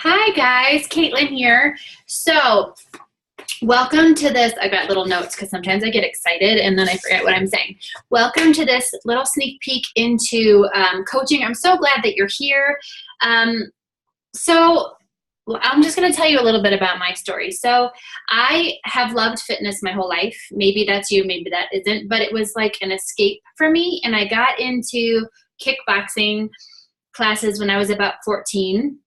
Hi guys, Caitlin here. So, welcome to this. I got little notes because sometimes I get excited and then I forget what I'm saying. Welcome to this little sneak peek into coaching. I'm so glad that you're here. So, I'm just going to tell you a little bit about my story. So, I have loved fitness my whole life. Maybe that's you, maybe that isn't, but it was like an escape for me. And I got into kickboxing classes when I was about 14.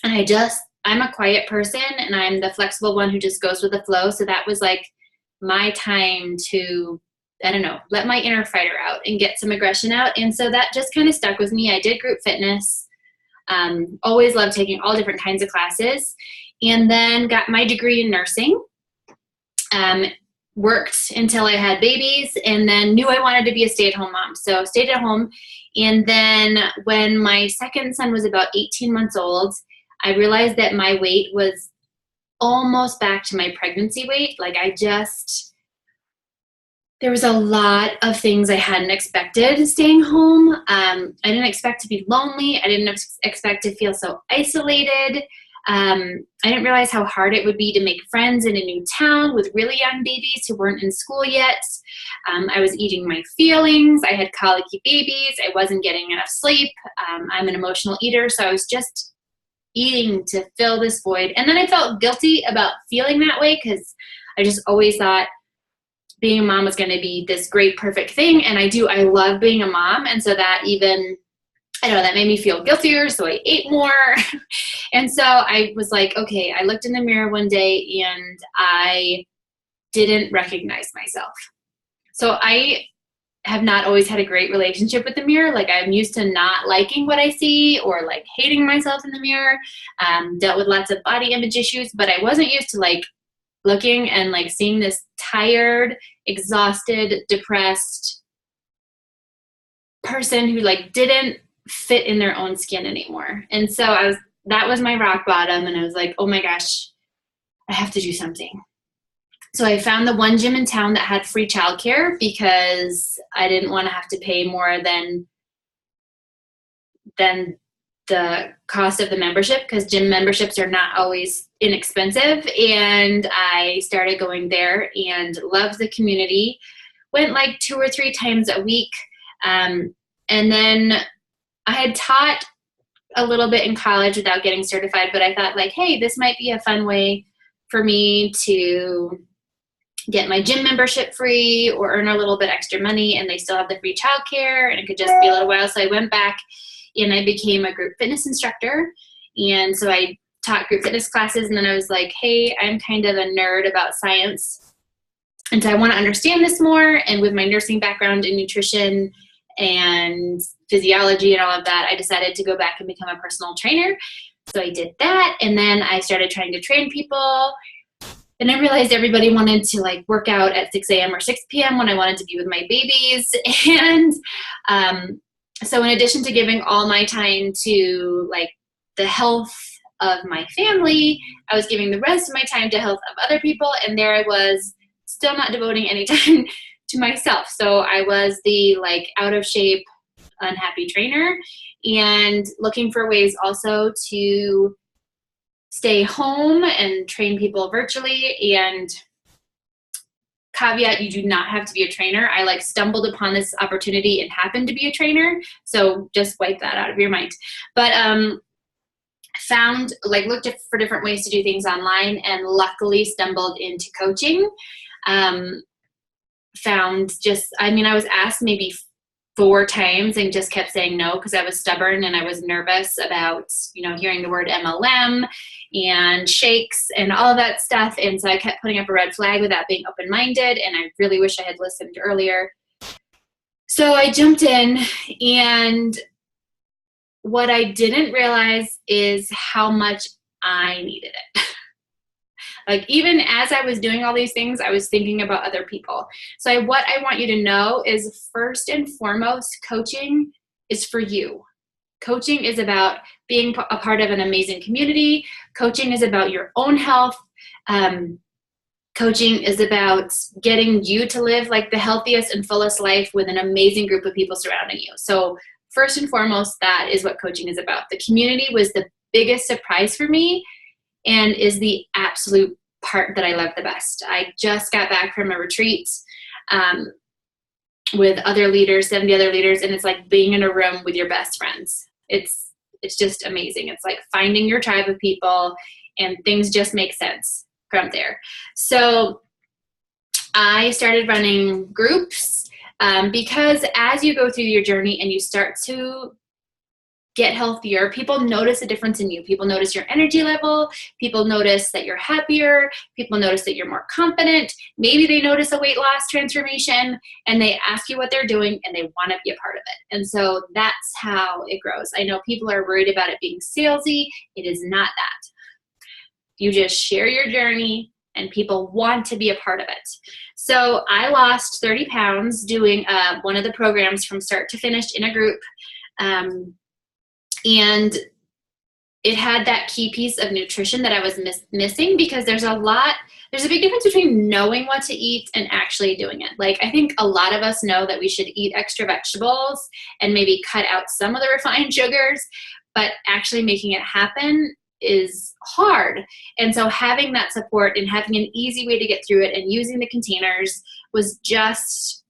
And I'm a quiet person and I'm the flexible one who just goes with the flow. So that was like my time to, I don't know, let my inner fighter out and get some aggression out. And so that just kind of stuck with me. I did group fitness, always loved taking all different kinds of classes, and then got my degree in nursing. Worked until I had babies and then knew I wanted to be a stay-at-home mom. So stayed at home. And then when my second son was about 18 months old, I realized that my weight was almost back to my pregnancy weight. Like there was a lot of things I hadn't expected staying home. I didn't expect to be lonely. I didn't expect to feel so isolated. I didn't realize how hard it would be to make friends in a new town with really young babies who weren't in school yet. I was eating my feelings. I had colicky babies. I wasn't getting enough sleep. I'm an emotional eater, so I was just eating to fill this void. And then I felt guilty about feeling that way because I just always thought being a mom was going to be this great, perfect thing. And I love being a mom. And so that even, I don't know, that made me feel guiltier. So I ate more. And so I was like, okay, I looked in the mirror one day and I didn't recognize myself. So I have not always had a great relationship with the mirror. Like I'm used to not liking what I see or like hating myself in the mirror. Dealt with lots of body image issues, but I wasn't used to like looking and like seeing this tired, exhausted, depressed person who like didn't fit in their own skin anymore. And so that was my rock bottom. And I was like, oh my gosh, I have to do something. So I found the one gym in town that had free childcare because I didn't want to have to pay more than the cost of the membership, because gym memberships are not always inexpensive. And I started going there and loved the community. Went like 2 or 3 times a week. And then I had taught a little bit in college without getting certified, but I thought like, hey, this might be a fun way for me to get my gym membership free or earn a little bit extra money, and they still have the free childcare and it could just be a little while. So I went back and I became a group fitness instructor. And so I taught group fitness classes, and then I was like, hey, I'm kind of a nerd about science. And so I want to understand this more. And with my nursing background in nutrition and physiology and all of that, I decided to go back and become a personal trainer. So I did that. And then I started trying to train people. And I realized everybody wanted to like work out at 6 a.m. or 6 p.m. when I wanted to be with my babies. And so in addition to giving all my time to like the health of my family, I was giving the rest of my time to health of other people. And there I was still not devoting any time to myself. So I was the like out of shape, unhappy trainer, and looking for ways also to stay home and train people virtually. And caveat, you do not have to be a trainer. I like stumbled upon this opportunity and happened to be a trainer. So just wipe that out of your mind. But looked for different ways to do things online, and luckily stumbled into coaching. I was asked maybe 4 times and just kept saying no because I was stubborn and I was nervous about, hearing the word MLM and shakes and all of that stuff. And so I kept putting up a red flag without being open-minded, and I really wish I had listened earlier. So I jumped in, and what I didn't realize is how much I needed it. Like even as I was doing all these things, I was thinking about other people. So what I want you to know is, first and foremost, coaching is for you. Coaching is about being a part of an amazing community. Coaching is about your own health. Coaching is about getting you to live like the healthiest and fullest life with an amazing group of people surrounding you. So first and foremost, that is what coaching is about. The community was the biggest surprise for me and is the absolute part that I love the best. I just got back from a retreat with other leaders, 70 other leaders, and it's like being in a room with your best friends. It's just amazing. It's like finding your tribe of people, and things just make sense from there. So I started running groups because as you go through your journey and you start to get healthier, people notice a difference in you. People notice your energy level. People notice that you're happier. People notice that you're more confident. Maybe they notice a weight loss transformation and they ask you what they're doing and they want to be a part of it. And so that's how it grows. I know people are worried about it being salesy. It is not that. You just share your journey and people want to be a part of it. So I lost 30 pounds doing one of the programs from start to finish in a group. And it had that key piece of nutrition that I was missing, because there's a big difference between knowing what to eat and actually doing it. Like, I think a lot of us know that we should eat extra vegetables and maybe cut out some of the refined sugars, but actually making it happen is hard. And so having that support and having an easy way to get through it and using the containers was just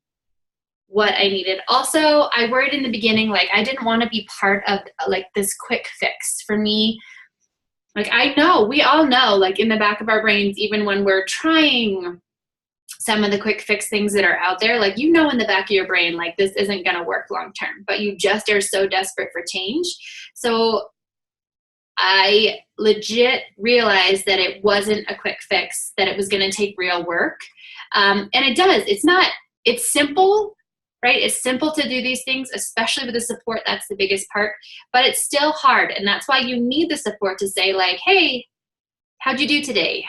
what I needed. Also, I worried in the beginning, like I didn't want to be part of like this quick fix for me. Like we all know, like in the back of our brains, even when we're trying some of the quick fix things that are out there, like, in the back of your brain, like this isn't going to work long term, but you just are so desperate for change. So I legit realized that it wasn't a quick fix, that it was going to take real work. And it does. It's simple, right? It's simple to do these things, especially with the support. That's the biggest part, but it's still hard. And that's why you need the support to say like, hey, how'd you do today?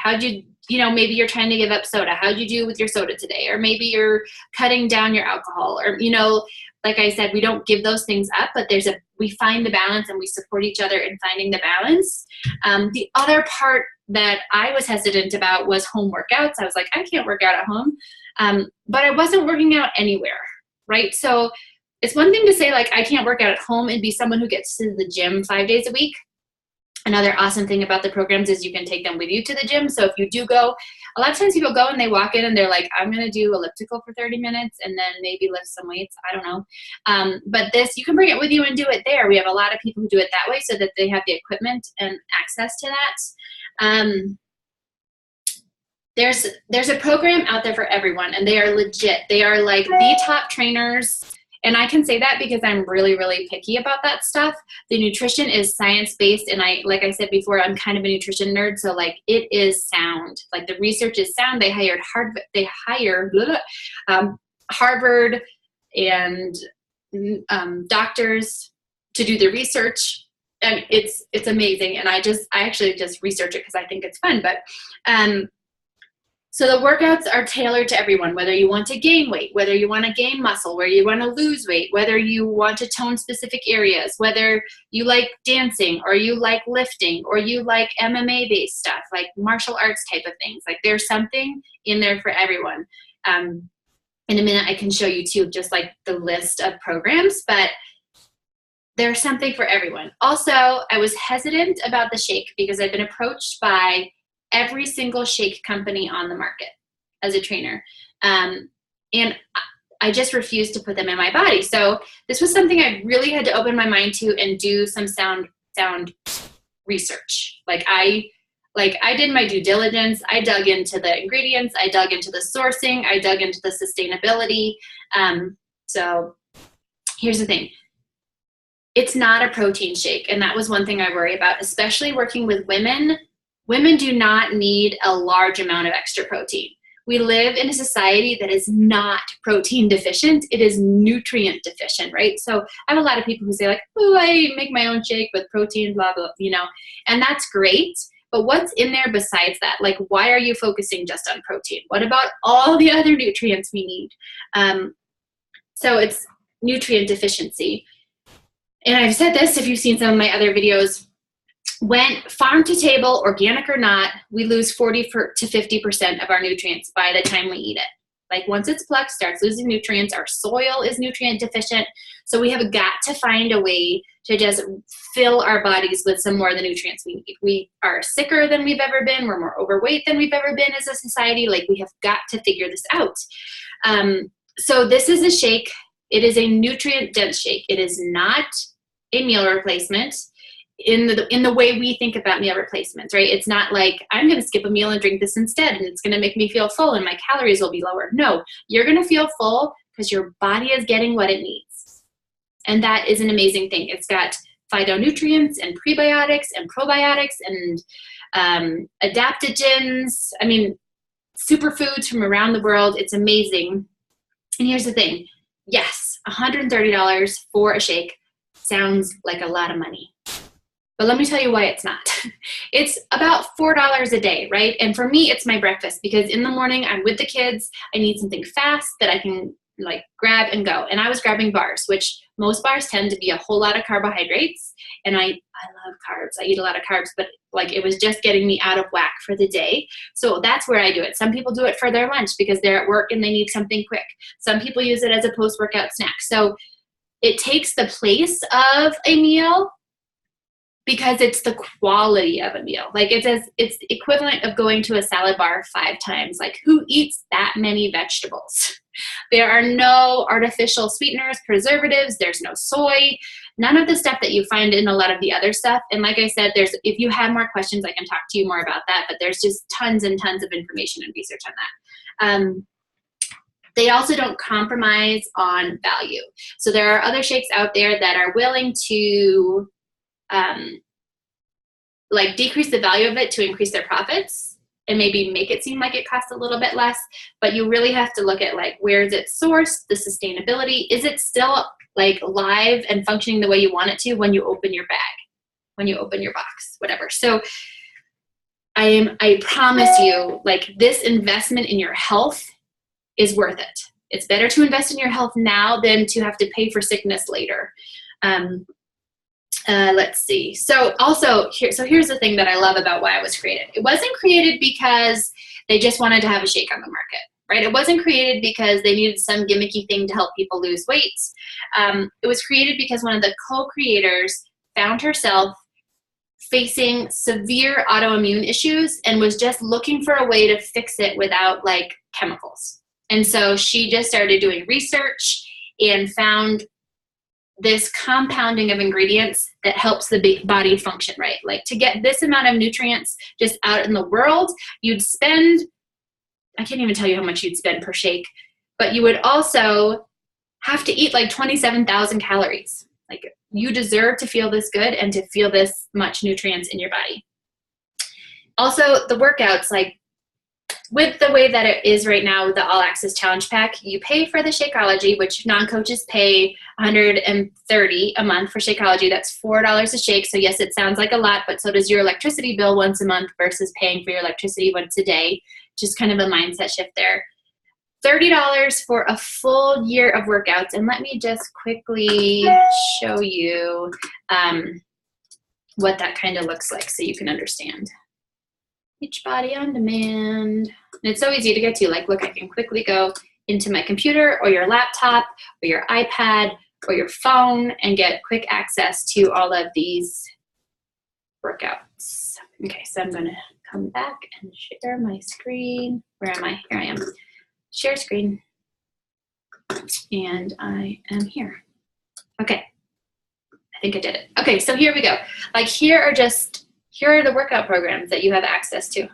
Maybe you're trying to give up soda. How'd you do with your soda today? Or maybe you're cutting down your alcohol, or, like I said, we don't give those things up, but we find the balance and we support each other in finding the balance. The other part that I was hesitant about was home workouts. I was like, I can't work out at home. But I wasn't working out anywhere, right? So it's one thing to say like, I can't work out at home and be someone who gets to the gym 5 days a week. Another awesome thing about the programs is you can take them with you to the gym. So if you do go, a lot of times people go and they walk in and they're like, I'm going to do elliptical for 30 minutes and then maybe lift some weights. I don't know. But this, you can bring it with you and do it there. We have a lot of people who do it that way so that they have the equipment and access to that. There's a program out there for everyone, and they are legit. They are like the top trainers. And I can say that because I'm really, really picky about that stuff. The nutrition is science-based, and like I said before, I'm kind of a nutrition nerd, so like it is sound. Like the research is sound. They hired Harvard and doctors to do the research, and it's amazing. And I actually just research it because I think it's fun. But so the workouts are tailored to everyone, whether you want to gain weight, whether you want to gain muscle, whether you want to lose weight, whether you want to tone specific areas, whether you like dancing or you like lifting or you like MMA-based stuff, like martial arts type of things. Like there's something in there for everyone. In a minute, I can show you too, just like the list of programs, but there's something for everyone. Also, I was hesitant about the shake because I've been approached by every single shake company on the market as a trainer. And I just refused to put them in my body. So this was something I really had to open my mind to and do some sound research. I did my due diligence. I dug into the ingredients. I dug into the sourcing. I dug into the sustainability. So here's the thing. It's not a protein shake. And that was one thing I worry about, especially working with women. Women do not need a large amount of extra protein. We live in a society that is not protein deficient. It is nutrient deficient, right? So I have a lot of people who say like, oh, I make my own shake with protein, blah, blah, and that's great. But what's in there besides that? Like, why are you focusing just on protein? What about all the other nutrients we need? So it's nutrient deficiency. And I've said this, if you've seen some of my other videos, when farm to table, organic or not, we lose 40 to 50% of our nutrients by the time we eat it. Like once it's plucked, starts losing nutrients. Our soil is nutrient deficient. So we have got to find a way to just fill our bodies with some more of the nutrients we need. We are sicker than we've ever been. We're more overweight than we've ever been as a society. Like we have got to figure this out. So this is a shake. It is a nutrient dense shake. It is not a meal replacement in the way we think about meal replacements, right? It's not like I'm going to skip a meal and drink this instead, and it's going to make me feel full and my calories will be lower. No, you're going to feel full because your body is getting what it needs. And that is an amazing thing. It's got phytonutrients and prebiotics and probiotics and adaptogens. I mean, superfoods from around the world. It's amazing. And here's the thing. Yes, $130 for a shake sounds like a lot of money. But let me tell you why it's not. It's about $4 a day, right? And for me, it's my breakfast because in the morning I'm with the kids. I need something fast that I can like grab and go. And I was grabbing bars, which most bars tend to be a whole lot of carbohydrates. And I love carbs. I eat a lot of carbs, but like it was just getting me out of whack for the day. So that's where I do it. Some people do it for their lunch because they're at work and they need something quick. Some people use it as a post-workout snack. So it takes the place of a meal because it's the quality of a meal. Like it's equivalent of going to a salad bar 5 times. Like who eats that many vegetables? There are no artificial sweeteners, preservatives, there's no soy, none of the stuff that you find in a lot of the other stuff. And like I said, if you have more questions, I can talk to you more about that, but there's just tons and tons of information and research on that. They also don't compromise on value. So there are other shakes out there that are willing to like decrease the value of it to increase their profits and maybe make it seem like it costs a little bit less, but you really have to look at like where is it sourced, the sustainability, is it still like live and functioning the way you want it to when you open your bag, when you open your box, whatever. So I promise you, like this investment in your health is worth it. It's better to invest in your health now than to have to pay for sickness later. Let's see. So here's the thing that I love about why it was created. It wasn't created because they just wanted to have a shake on the market, right? It wasn't created because they needed some gimmicky thing to help people lose weight. It was created because one of the co-creators found herself facing severe autoimmune issues and was just looking for a way to fix it without like chemicals. And so she just started doing research and found this compounding of ingredients that helps the body function right. Like to get this amount of nutrients just out in the world, you'd spend, I can't even tell you how much you'd spend per shake, but you would also have to eat like 27,000 calories. Like you deserve to feel this good and to feel this much nutrients in your body. Also the workouts, like with the way that it is right now with the All Access Challenge Pack, you pay for the Shakeology, which non-coaches pay $130 a month for Shakeology. That's $4 a shake. So yes, it sounds like a lot, but so does your electricity bill once a month versus paying for your electricity once a day. Just kind of a mindset shift there. $30 for a full year of workouts. And let me just quickly show you what that kind of looks like so you can understand. Beachbody on Demand. And it's so easy to get to. Like, look, I can quickly go into my computer or your laptop or your iPad or your phone and get quick access to all of these workouts. Okay, so I'm going to come back and share my screen. Where am I? Here I am. Share screen. And I am here. Okay. I think I did it. Okay, so here we go. Like here are the workout programs that you have access to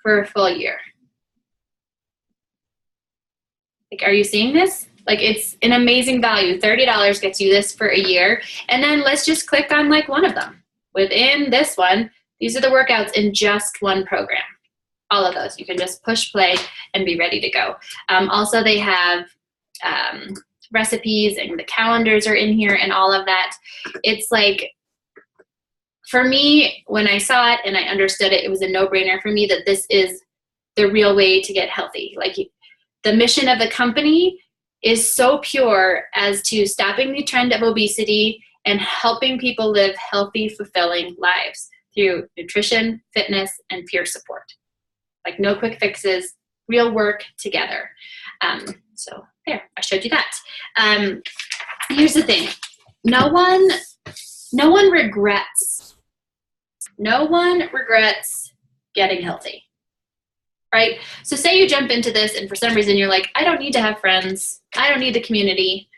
for a full year. Like, are you seeing this? Like, it's an amazing value. $30 gets you this for a year. And then let's just click on like one of them. Within this one, these are the workouts in just one program. All of those. You can just push play and be ready to go. Also, they have recipes and the calendars are in here and all of that. It's like, for me, when I saw it and I understood it, it was a no-brainer for me that this is the real way to get healthy. Like the mission of the company is so pure as to stopping the trend of obesity and helping people live healthy, fulfilling lives through nutrition, fitness, and peer support. Like no quick fixes, real work together. So there, I showed you that. Here's the thing. No one regrets getting healthy, right? So say you jump into this and for some reason you're like, I don't need to have friends. I don't need the community.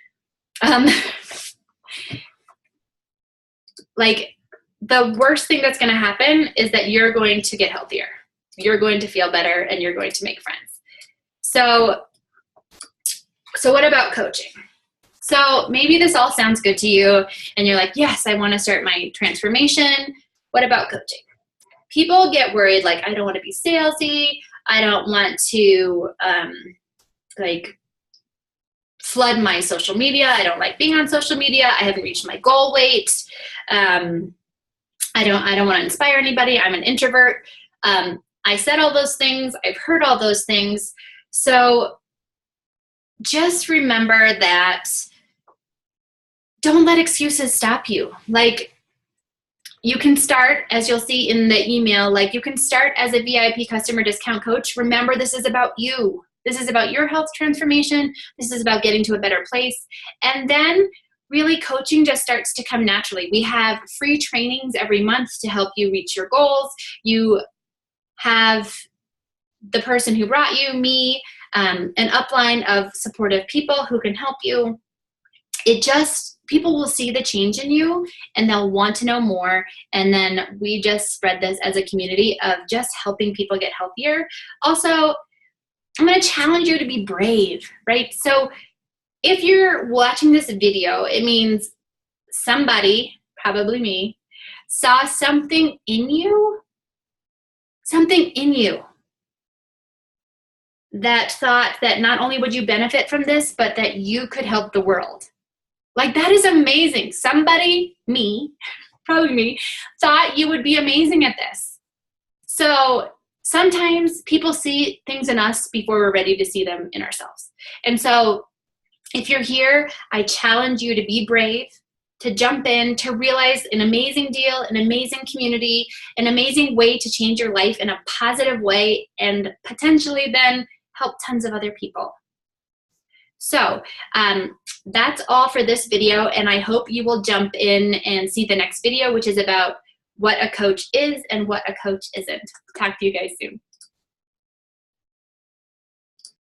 Like the worst thing that's going to happen is that you're going to get healthier. You're going to feel better and you're going to make friends. So what about coaching? So maybe this all sounds good to you and you're like, yes, I want to start my transformation. What about coaching? People get worried, like, I don't want to be salesy. I don't want to like flood my social media. I don't like being on social media. I haven't reached my goal weight. I don't want to inspire anybody. I'm an introvert. I said all those things. I've heard all those things. So just remember that don't let excuses stop you. Like, you can start, as you'll see in the email, like you can start as a VIP customer discount coach. Remember, this is about you. This is about your health transformation. This is about getting to a better place. And then really coaching just starts to come naturally. We have free trainings every month to help you reach your goals. You have the person who brought you, me, an upline of supportive people who can help you. People will see the change in you and they'll want to know more. And then we just spread this as a community of just helping people get healthier. Also, I'm going to challenge you to be brave, right? So if you're watching this video, it means somebody, probably me, saw something in you that thought that not only would you benefit from this, but that you could help the world. Like, that is amazing. Somebody, me, probably me, thought you would be amazing at this. So sometimes people see things in us before we're ready to see them in ourselves. And so if you're here, I challenge you to be brave, to jump in, to realize an amazing deal, an amazing community, an amazing way to change your life in a positive way, and potentially then help tons of other people. So that's all for this video, and I hope you will jump in and see the next video, which is about what a coach is and what a coach isn't. Talk to you guys soon.